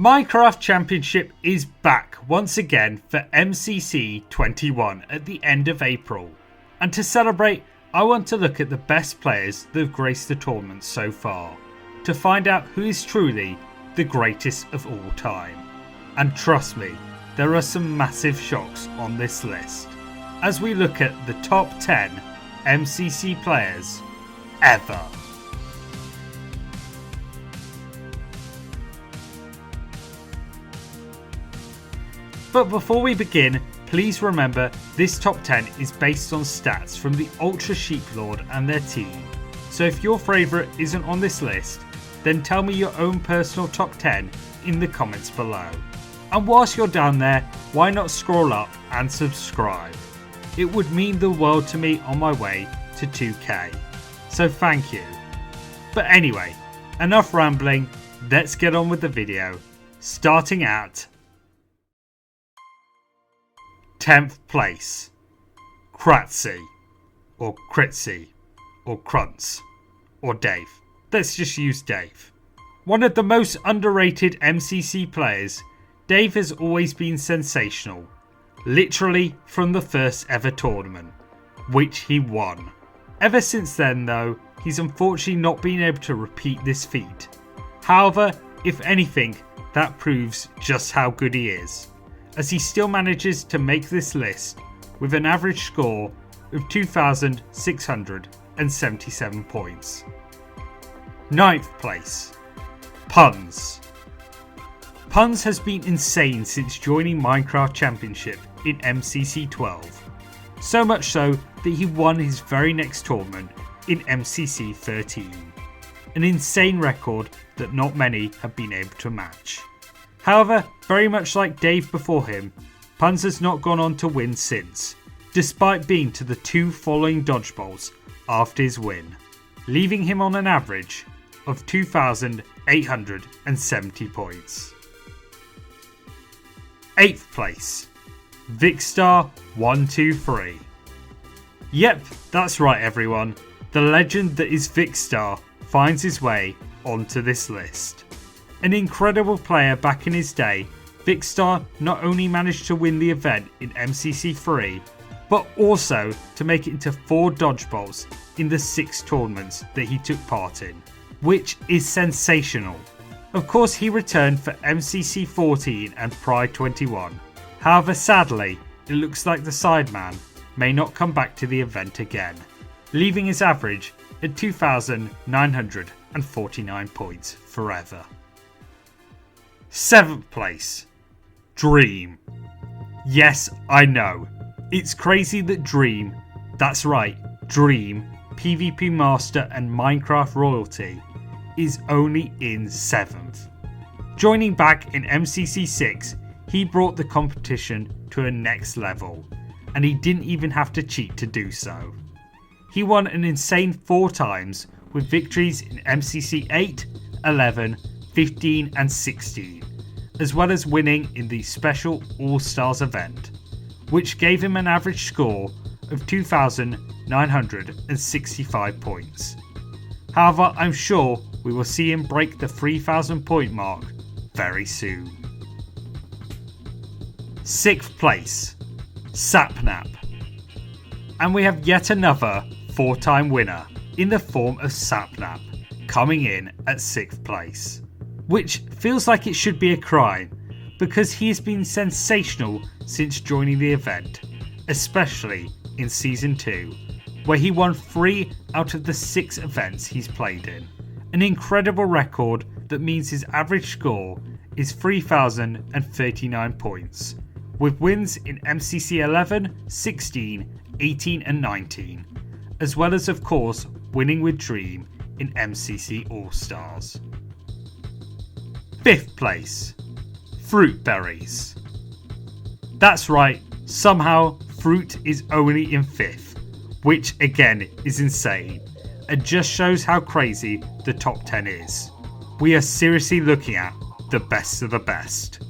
Minecraft Championship is back once again for MCC 21 at the end of April. And to celebrate, I want to look at the best players that have graced the tournament so far, to find out who is truly the greatest of all time. And trust me, there are some massive shocks on this list, as we look at the top 10 MCC players ever. But before we begin, please remember this top 10 is based on stats from the Ultra Sheeplord and their team. So if your favourite isn't on this list, then tell me your own personal top 10 in the comments below. And whilst you're down there, why not scroll up and subscribe? It would mean the world to me on my way to 2k. So thank you. But anyway, enough rambling, let's get on with the video. Starting at 10th place, Kratzy, or Kritzy, or Krunz, or Dave. Let's just use Dave. One of the most underrated MCC players, Dave has always been sensational, literally from the first ever tournament, which he won. Ever since then though, he's unfortunately not been able to repeat this feat. However, if anything, that proves just how good he is, as he still manages to make this list with an average score of 2,677 points. 9th place, Punz. Punz has been insane since joining Minecraft Championship in MCC 12, so much so that he won his very next tournament in MCC 13, an insane record that not many have been able to match. However, very much like Dave before him, Punz has not gone on to win since, despite being to the 2 following dodgeballs after his win, leaving him on an average of 2,870 points. 8th place, Vic Star 123. Yep, that's right everyone, the legend that is Vic Star finds his way onto this list. An incredible player back in his day, Vic Star not only managed to win the event in MCC 3, but also to make it into 4 dodgeballs in the 6 tournaments that he took part in, which is sensational. Of course he returned for MCC 14 and Pride 21, however sadly it looks like the sideman may not come back to the event again, leaving his average at 2,949 points forever. 7th place, Dream. Yes, I know, it's crazy that Dream, that's right, Dream, PvP Master and Minecraft royalty, is only in 7th. Joining back in MCC 6, he brought the competition to a next level, and he didn't even have to cheat to do so. He won an insane 4 times with victories in MCC 8, 11, 15 and 16, as well as winning in the special All-Stars event, which gave him an average score of 2,965 points. However, I'm sure we will see him break the 3,000 point mark very soon. 6th place, Sapnap. And we have yet another 4-time winner in the form of Sapnap, coming in at 6th place. Which feels like it should be a crime, because he has been sensational since joining the event, especially in Season 2, where he won 3 out of the 6 events he's played in. An incredible record that means his average score is 3,039 points, with wins in MCC 11, 16, 18 and 19, as well as of course winning with Dream in MCC All-Stars. 5th place, Fruit Berries. That's right, somehow Fruit is only in 5th, which again is insane, and just shows how crazy the top 10 is. We are seriously looking at the best of the best.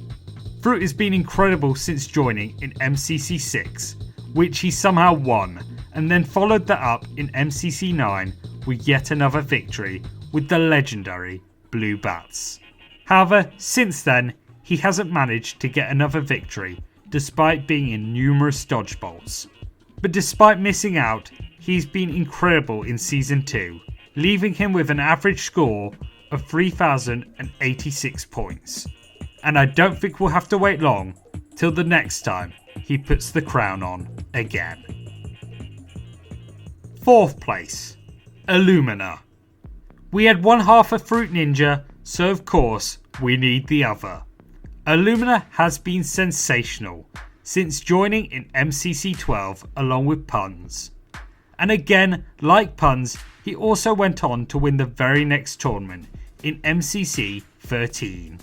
Fruit has been incredible since joining in MCC 6, which he somehow won, and then followed that up in MCC 9 with yet another victory with the legendary Blue Bats. However, since then, he hasn't managed to get another victory despite being in numerous dodgebolts. But despite missing out, he's been incredible in Season 2, leaving him with an average score of 3,086 points. And I don't think we'll have to wait long till the next time he puts the crown on again. 4th place, Illumina. We had one half a Fruit Ninja, so of course we need the other. Illumina has been sensational since joining in MCC 12 along with Punz. And again, like Punz, he also went on to win the very next tournament in MCC 13.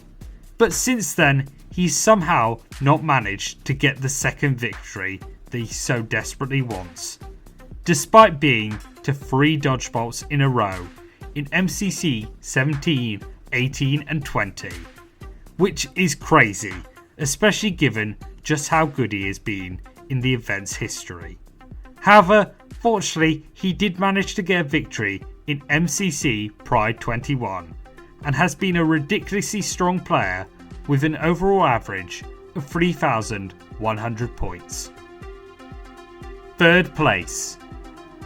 But since then, he's somehow not managed to get the second victory that he so desperately wants, despite being to 3 dodgebolts in a row in MCC 17, 18 and 20, which is crazy, especially given just how good he has been in the event's history. However, fortunately, he did manage to get a victory in MCC Pride 21 and has been a ridiculously strong player with an overall average of 3,100 points. 3rd place,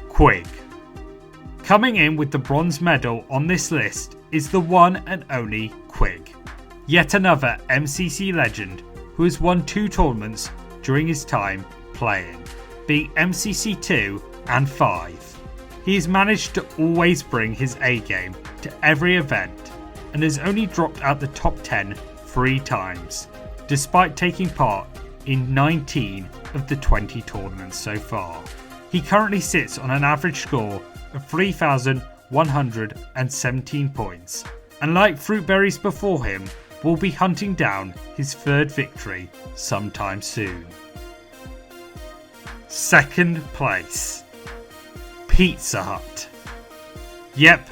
Quig. Coming in with the bronze medal on this list is the one and only Quig, yet another MCC legend who has won 2 tournaments during his time playing, being MCC 2 and 5. He has managed to always bring his A game to every event and has only dropped out the top 10 3 times, despite taking part in 19 of the 20 tournaments so far. He currently sits on an average score of 3,117 points, and like Fruitberries before him, will be hunting down his 3rd victory sometime soon. 2nd place, Pizza Hut. Yep,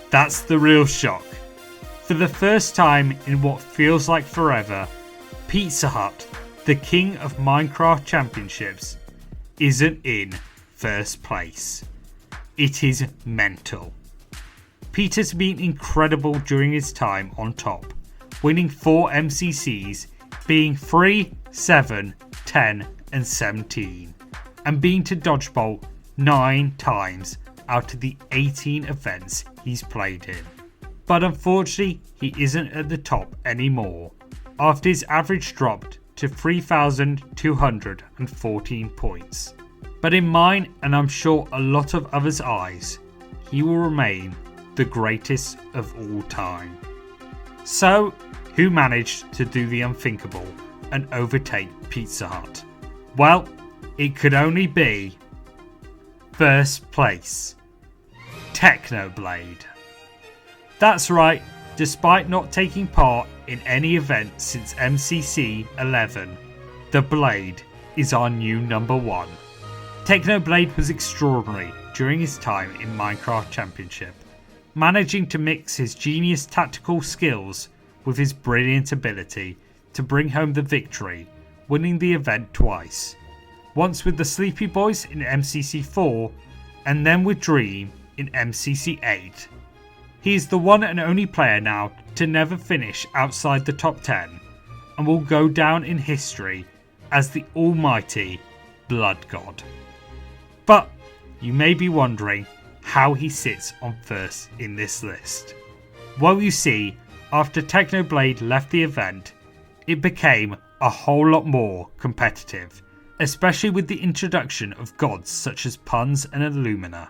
that's the real shock. For the first time in what feels like forever, Pizza Hut, the king of Minecraft championships, isn't in 1st place. It is mental. Peter's been incredible during his time on top, winning 4 MCCs, being 3, 7, 10 and 17, and being to dodgeball 9 times out of the 18 events he's played in. But unfortunately, he isn't at the top anymore, after his average dropped to 3,214 points. But in mine, and I'm sure a lot of others' eyes, he will remain the greatest of all time. So, who managed to do the unthinkable and overtake Pizza Hut? Well, it could only be 1st place, Technoblade. That's right, despite not taking part in any event since MCC 11, the Blade is our new number 1. Technoblade was extraordinary during his time in Minecraft Championship, managing to mix his genius tactical skills with his brilliant ability to bring home the victory, winning the event twice. Once with the Sleepy Boys in MCC 4 and then with Dream in MCC 8. He is the one and only player now to never finish outside the top 10 and will go down in history as the almighty Blood God. But you may be wondering how he sits on 1st in this list. Well, you see, after Technoblade left the event, it became a whole lot more competitive, especially with the introduction of gods such as Punz and Illumina.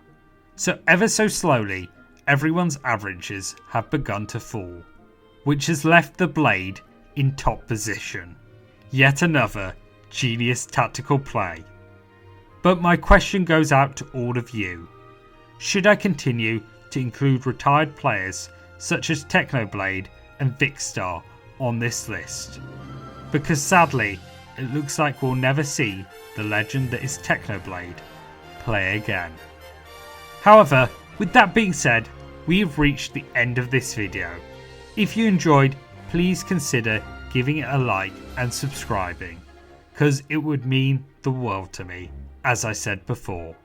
So ever so slowly, everyone's averages have begun to fall, which has left the Blade in top position. Yet another genius tactical play. But my question goes out to all of you. Should I continue to include retired players such as Technoblade and Vic Star on this list? Because sadly, it looks like we'll never see the legend that is Technoblade play again. However, with that being said, we have reached the end of this video. If you enjoyed, please consider giving it a like and subscribing, because it would mean the world to me, as I said before.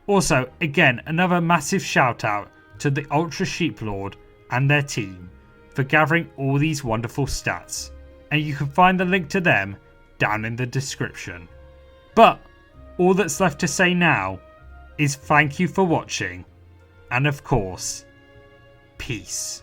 Also, again, another massive shout out to the Ultra Sheep Lord and their team for gathering all these wonderful stats, and you can find the link to them down in the description. But all that's left to say now is thank you for watching, and of course, peace.